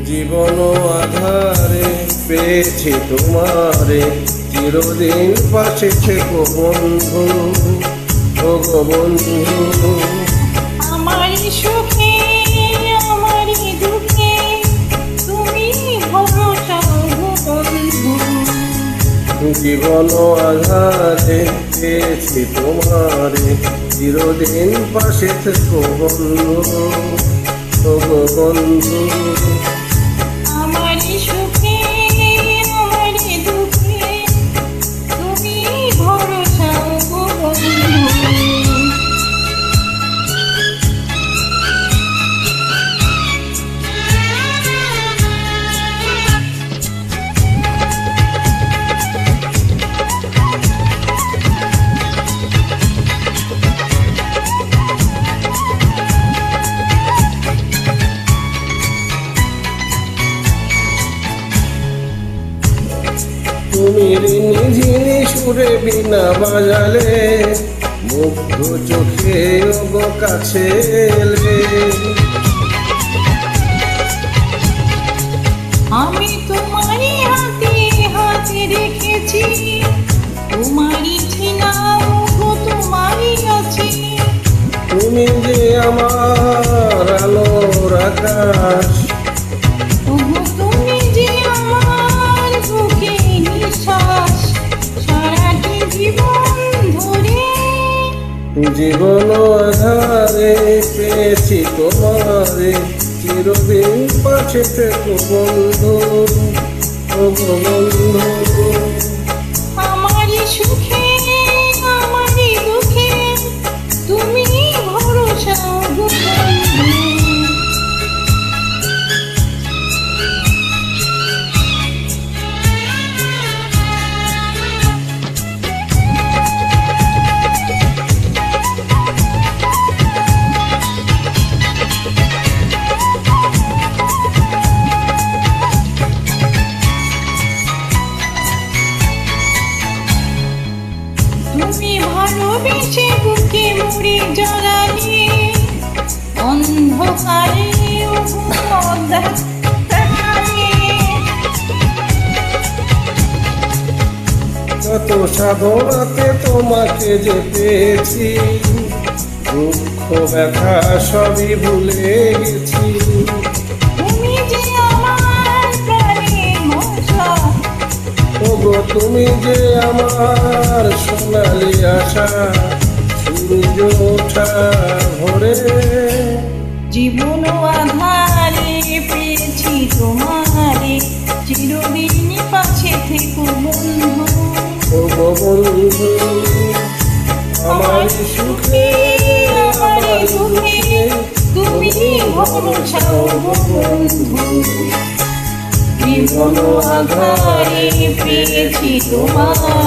জীবন আধারে পেয়েছি তোমারে, চিরদিন পাশে থেকো বন্ধু, ও গো বন্ধু। আমারই সুখে আমারই দুঃখে তুমি ভরসা গো বন্ধু। জীবন আধারে পেয়েছি তোমারে, চিরদিন পাশে থেকো বন্ধু, ও গো বন্ধু। আমারই সুখে আমারই দুঃখে তুমি ভরসা গো বন্ধু। তুমি ঝিনি সুরে বিনা বাজালে, মুগ্ধ চোখে গো কাছে এলে। আমি তোমারই হাতে হাতে রেখেছি, তোমারই ছিনা মুখো তোমারই আছে। তুমি যে আমার আলোর আকাশ, ওগো তুমি যে আমার বুকে নিঃশ্বাস, সারাটি জীবন ধরে। জীবন আধারে পেয়েছি তোমারে, চিরদিন পাশে থেকো বন্ধু, ও গো বন্ধু। আমারই সুখে আমারই দুঃখে তুমি ভরসা গো বন্ধু। তুমি ভালোবেসে বুকে মুড়ে জ্বালালে, অন্ধকারে দেখালে। কত সাধনাতে তোমাকে যে পেয়েছি, দুঃখ ব্যথা সবই ভুলে গেছি। তুমি যে আমার প্রাণের মশা, ওগো তুমি যে আমার সোনালি আশা, সূর্য ওঠা ভোরে। জীবন আধারে পেয়েছি তোমারে, চিরদিন পাশে থেকো বন্ধু। ওগো বন্ধু, আমার সুখে আমার দুঃখে তুমি ভরসা গো বন্ধু। জীবন আধারে পেয়েছি তোমার।